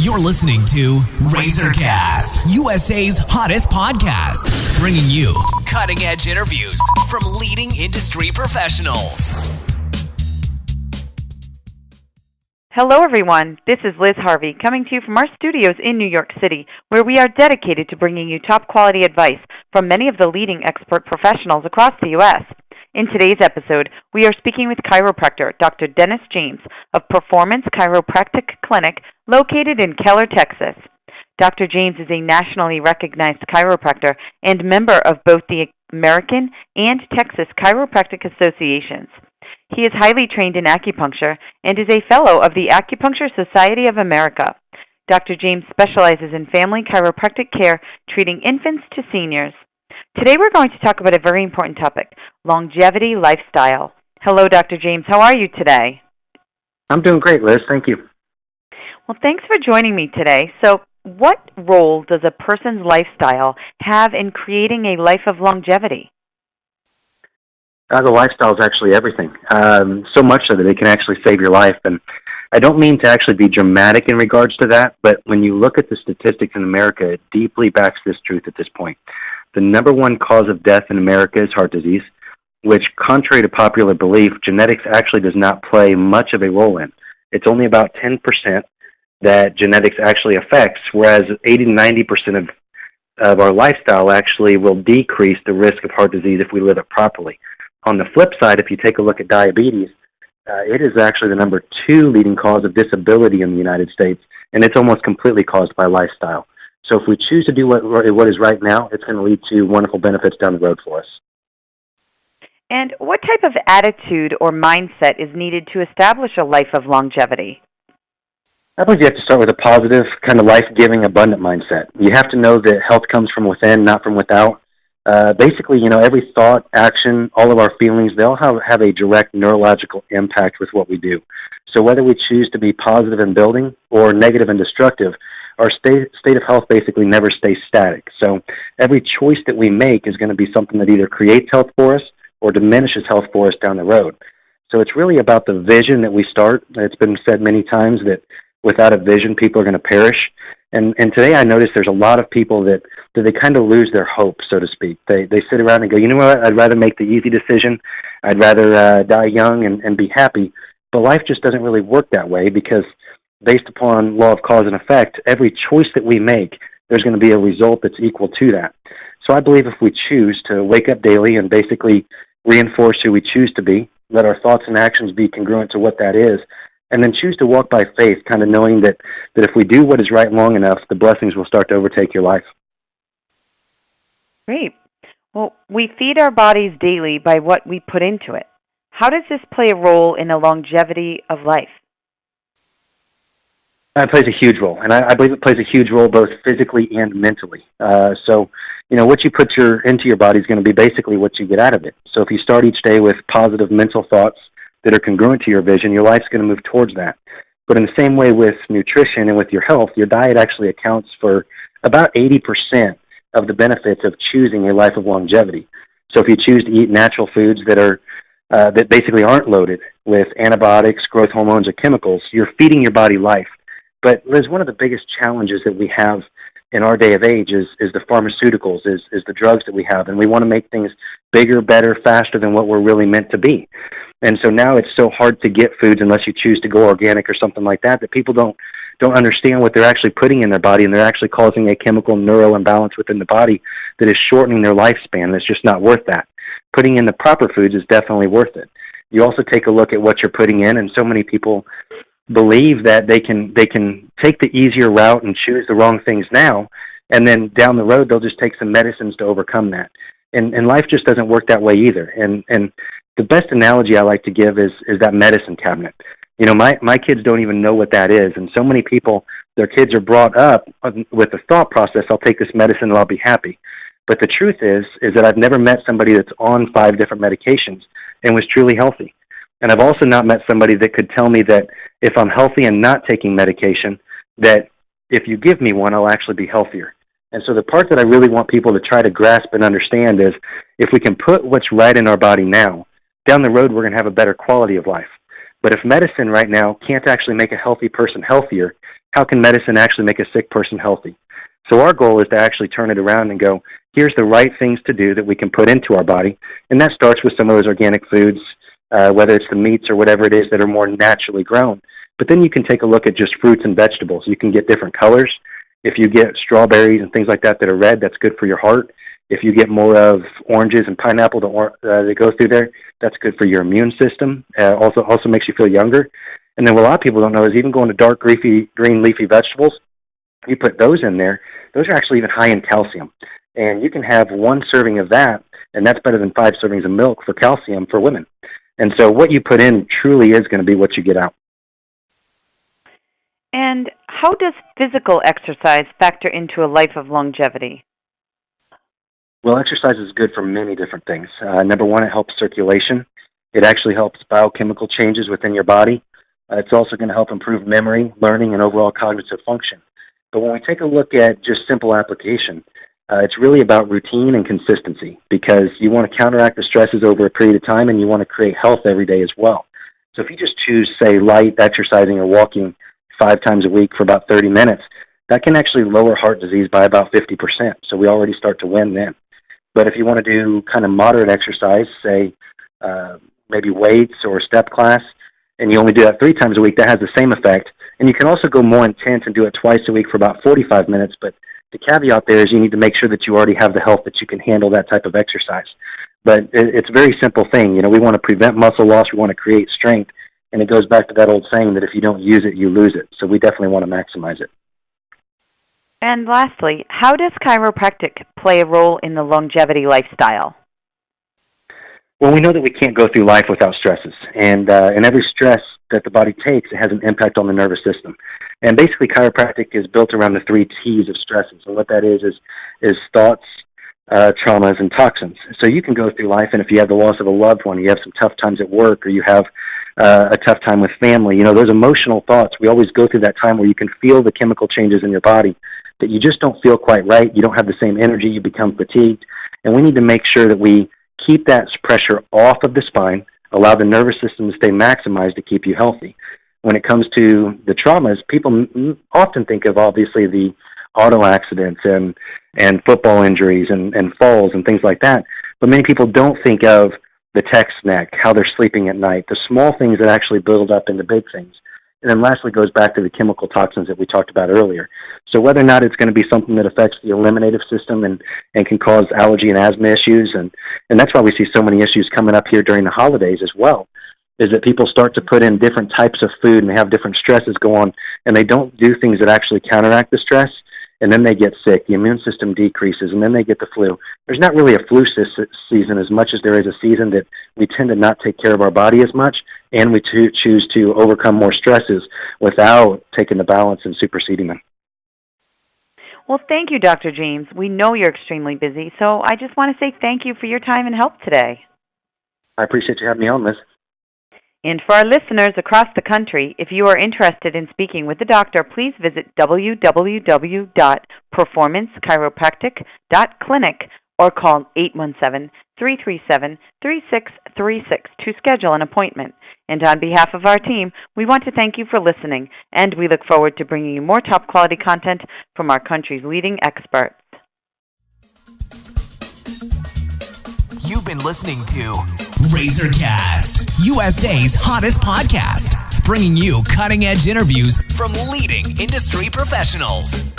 You're listening to RazorCast, USA's hottest podcast, bringing you cutting-edge interviews from leading industry professionals. Hello, everyone. This is Liz Harvey coming to you from our studios in New York City, where we are dedicated to bringing you top-quality advice from many of the leading expert professionals across the U.S. In today's episode, we are speaking with chiropractor Dr. Dennis James of Performance Chiropractic Clinic located in Keller, Texas. Dr. James is a nationally recognized chiropractor and member of both the American and Texas Chiropractic Associations. He is highly trained in acupuncture and is a fellow of the Acupuncture Society of America. Dr. James specializes in family chiropractic care, treating infants to seniors. Today we're going to talk about a very important topic, longevity lifestyle. Hello, Dr. James. How are you today? I'm doing great, Liz. Thank you. Well, thanks for joining me today. So, what role does a person's lifestyle have in creating a life of longevity? The lifestyle is actually everything. So much so that it can actually save your life. And I don't mean to actually be dramatic in regards to that, but when you look at the statistics in America, it deeply backs this truth at this point. The number one cause of death in America is heart disease, which, contrary to popular belief, genetics actually does not play much of a role in. It's only about 10% that genetics actually affects, whereas 80 to 90% of our lifestyle actually will decrease the risk of heart disease if we live it properly. On the flip side, if you take a look at diabetes, it is actually the number 2 leading cause of disability in the United States, and it's almost completely caused by lifestyle. So if we choose to do what is right now, it's going to lead to wonderful benefits down the road for us. And what type of attitude or mindset is needed to establish a life of longevity? I believe you have to start with a positive, kind of life-giving, abundant mindset. You have to know that health comes from within, not from without. Basically, every thought, action, all of our feelings, they all have a direct neurological impact with what we do. So whether we choose to be positive and building or negative and destructive, our state of health basically never stays static. So every choice that we make is going to be something that either creates health for us or diminishes health for us down the road. So it's really about the vision that we start. It's been said many times that without a vision, people are going to perish. And today I notice there's a lot of people that they kind of lose their hope, so to speak. They sit around and go, you know what, I'd rather make the easy decision. I'd rather die young and be happy. But life just doesn't really work that way because based upon law of cause and effect, every choice that we make, there's going to be a result that's equal to that. So I believe if we choose to wake up daily and basically reinforce who we choose to be, let our thoughts and actions be congruent to what that is, and then choose to walk by faith, kind of knowing that if we do what is right long enough, the blessings will start to overtake your life. Great. Well, we feed our bodies daily by what we put into it. How does this play a role in the longevity of life? It plays a huge role, and I believe it plays a huge role both physically and mentally. So, what you put into your body is going to be basically what you get out of it. So if you start each day with positive mental thoughts that are congruent to your vision, your life's going to move towards that. But in the same way with nutrition and with your health, your diet actually accounts for about 80% of the benefits of choosing a life of longevity. So if you choose to eat natural foods that basically aren't loaded with antibiotics, growth hormones, or chemicals, you're feeding your body life. But Liz, one of the biggest challenges that we have in our day of age is the pharmaceuticals, is the drugs that we have, and we want to make things bigger, better, faster than what we're really meant to be. And so now it's so hard to get foods unless you choose to go organic or something like that people don't understand what they're actually putting in their body, and they're actually causing a chemical neuro imbalance within the body that is shortening their lifespan, and it's just not worth that. Putting in the proper foods is definitely worth it. You also take a look at what you're putting in, and so many people believe that they can take the easier route and choose the wrong things now, and then down the road they'll just take some medicines to overcome that. And life just doesn't work that way either. And the best analogy I like to give is that medicine cabinet. My kids don't even know what that is, and so many people, their kids are brought up with the thought process, I'll take this medicine and I'll be happy. But the truth is that I've never met somebody that's on 5 different medications and was truly healthy. And I've also not met somebody that could tell me that if I'm healthy and not taking medication, that if you give me one, I'll actually be healthier. And so the part that I really want people to try to grasp and understand is if we can put what's right in our body now, down the road we're going to have a better quality of life. But if medicine right now can't actually make a healthy person healthier, how can medicine actually make a sick person healthy? So our goal is to actually turn it around and go, here's the right things to do that we can put into our body. And that starts with some of those organic foods, whether it's the meats or whatever it is that are more naturally grown. But then you can take a look at just fruits and vegetables. You can get different colors. If you get strawberries and things like that that are red, that's good for your heart. If you get more of oranges and pineapple that go through there, that's good for your immune system. Also makes you feel younger. And then what a lot of people don't know is even going to dark green leafy vegetables, you put those in there, those are actually even high in calcium. And you can have one serving of that, and that's better than 5 servings of milk for calcium for women. And so what you put in truly is going to be what you get out. And how does physical exercise factor into a life of longevity? Well, exercise is good for many different things. Number one, it helps circulation. It actually helps biochemical changes within your body. It's also going to help improve memory, learning, and overall cognitive function. But when we take a look at just simple application, it's really about routine and consistency, because you want to counteract the stresses over a period of time, and you want to create health every day as well. So if you just choose, say, light exercising or walking 5 times a week for about 30 minutes, that can actually lower heart disease by about 50%. So we already start to win then. But if you want to do kind of moderate exercise, say maybe weights or step class, and you only do that 3 times a week, that has the same effect. And you can also go more intense and do it twice a week for about 45 minutes. But the caveat there is you need to make sure that you already have the health that you can handle that type of exercise. But it's a very simple thing. You know, we want to prevent muscle loss. We want to create strength. And it goes back to that old saying that if you don't use it, you lose it. So we definitely want to maximize it. And lastly, how does chiropractic play a role in the longevity lifestyle? Well, we know that we can't go through life without stresses. And every stress that the body takes, it has an impact on the nervous system. And basically, chiropractic is built around the 3 T's of stresses. And what that is thoughts, traumas, and toxins. So you can go through life, and if you have the loss of a loved one, you have some tough times at work, or you have a tough time with family, you know, those emotional thoughts, we always go through that time where you can feel the chemical changes in your body, that you just don't feel quite right. You don't have the same energy. You become fatigued. And we need to make sure that we keep that pressure off of the spine, allow the nervous system to stay maximized to keep you healthy. When it comes to the traumas, people often think of, obviously, the auto accidents and football injuries and falls and things like that. But many people don't think of the tech neck, how they're sleeping at night, the small things that actually build up into big things. And then lastly goes back to the chemical toxins that we talked about earlier. So whether or not it's going to be something that affects the eliminative system and can cause allergy and asthma issues, and that's why we see so many issues coming up here during the holidays as well, is that people start to put in different types of food and they have different stresses go on, and they don't do things that actually counteract the stress, and then they get sick. The immune system decreases, and then they get the flu. There's not really a flu season as much as there is a season that we tend to not take care of our body as much, and we choose to overcome more stresses without taking the balance and superseding them. Well, thank you, Dr. James. We know you're extremely busy, so I just want to say thank you for your time and help today. I appreciate you having me on, Liz. And for our listeners across the country, if you are interested in speaking with the doctor, please visit www.performancechiropractic.clinic or call 817-337-3636 to schedule an appointment. And on behalf of our team, we want to thank you for listening, and we look forward to bringing you more top-quality content from our country's leading experts. You've been listening to RazorCast, USA's hottest podcast, bringing you cutting-edge interviews from leading industry professionals.